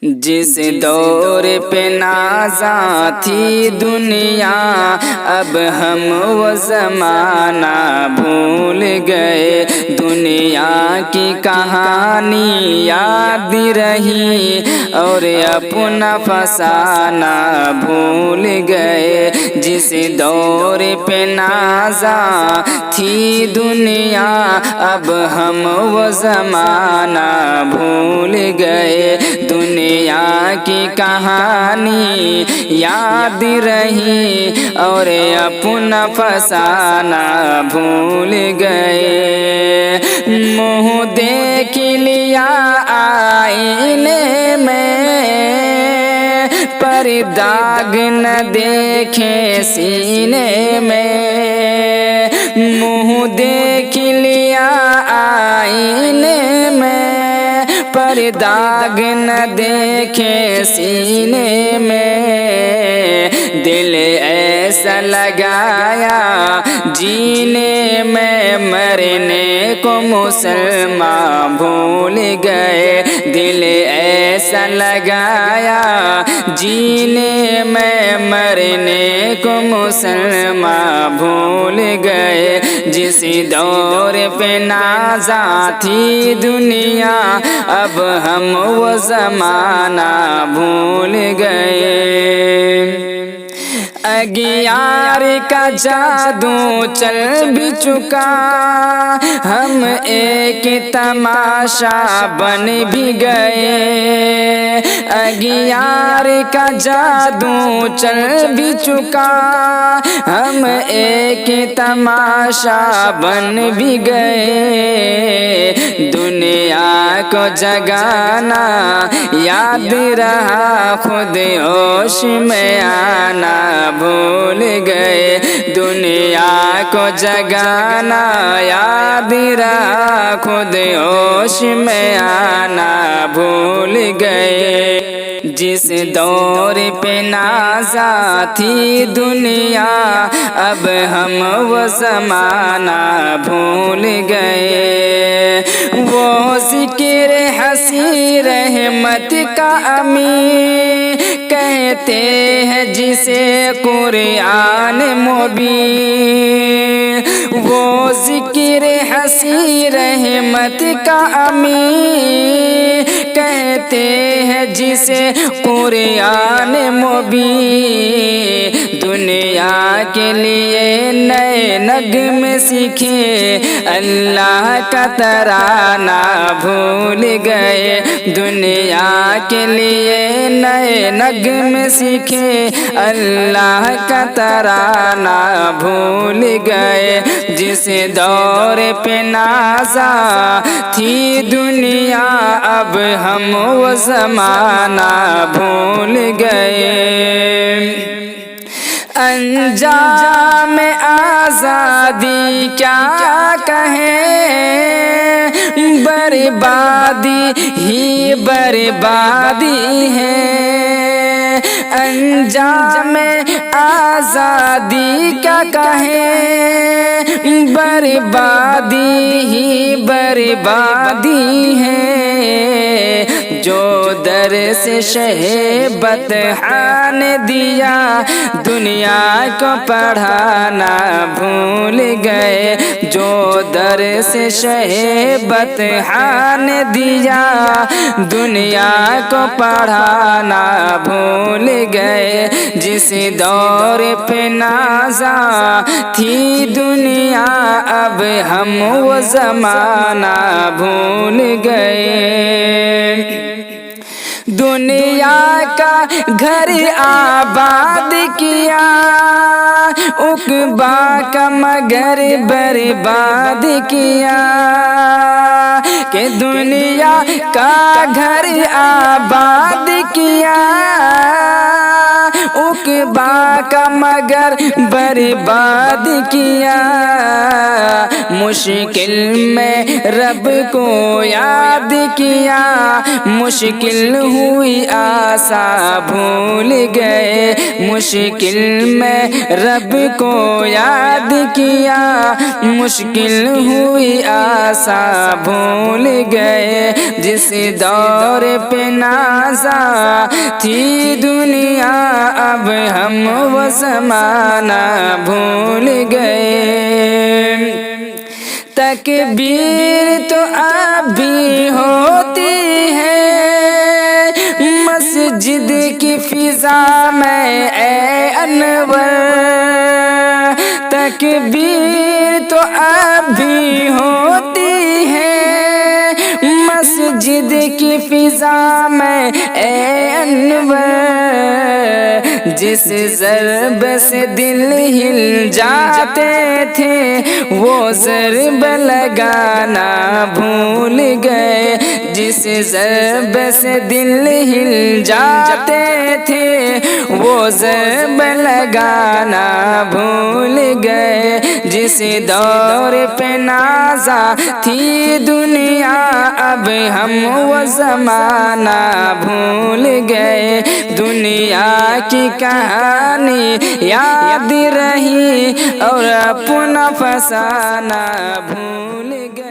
جس دور پہ نازاں تھی دنیا اب ہم وہ زمانہ بھول گئے، دنیا کی کہانی یاد رہی اور اپنا فسانہ بھول گئے۔ جس دور پہ نازاں تھی دنیا اب ہم وہ زمانہ بھول گئے، دنیا کی کہانی یاد رہی اور اپنا فسانہ بھول گئے۔ منہ دیکھ لیا آئینے میں پر داغ نہ دیکھے سینے میں، منہ دیکھ لیا آئینے میں پر داغ نہ دیکھے سینے میں، دل ایسا لگایا جینے میں مرنے کو مسلمان بھول گئے، دل ایسا لگایا جینے میں مرنے کو مسلمان بھول گئے۔ جس دور پہ نازاں تھی دنیا اب ہم وہ زمانہ بھول گئے۔ اغیار کا جادو چل بھی چکا ہم ایک تماشا بن بھی گئے، اغیار کا جادو چل بھی چکا ہم ایک تماشا بن بھی گئے، دنیا کو جگانا یاد رہا خود ہوش میں آنا بھول گئے، دنیا کو جگانا یاد رہا خود ہوش میں آنا بھول گئے۔ جس دور پہ نازاں تھی دنیا اب ہم وہ زمانہ بھول گئے، وہ ذکر ہنسی رحمت کا امین کہتے ہیں جسے قرآن مبین، وہ ذکر ہنسی رحمت کا امین کہتے ہیں جسے قرآن مبین، دنیا کے لیے نئے نغمے سیکھے اللہ کا ترانہ بھول گئے، دنیا کے لیے نئے نغمے سیکھے اللہ کا ترانہ بھول گئے۔ جس دور پہ نازاں تھی دنیا اب ہم وہ زمانہ بھول گئے۔ انجام آزادی کیا کہیں، بربادی ہی بربادی ہے، انجام آزادی کیا کہیں، بربادی ہی بربادی ہے، جو در سے شہبت نے دیا دنیا کو پڑھانا بھول گئے، جو در سے شہبت نے دیا دنیا کو پڑھانا بھول گئے۔ جس دور پہ نازاں تھی دنیا اب ہم وہ زمانہ بھول گئے۔ دنیا کا گھر آباد کیا عقبا کا مگر برباد کیا، کہ دنیا کا گھر آباد کیا عقبا کا مگر برباد کیا، مشکل میں رب کو یاد کیا، مشکل ہوئی آسا بھول گئے، مشکل میں رب کو یاد کیا، مشکل ہوئی آسا بھول گئے، جس دور پہ نازا تھی دنیا اب ہم وہ زمانہ بھول گئے، تکبیر تو اب بھی ہوتی ہے مسجد کی فضا میں اے انور، تکبیر تو اب بھی ہوتی ہے مسجد کی فضا میں اے انور، جس ضرب سے دل ہل جاتے تھے وہ ضرب لگانا بھول گئے، جس ضرب سے دل ہل جاتے تھے وہ ضرب لگانا بھول گئے، جس دور پہ نازا تھی دنیا اب ہم وہ زمانہ بھول گئے، دنیا کی کہانی یاد رہی اور اپنا فسانہ بھول گئے۔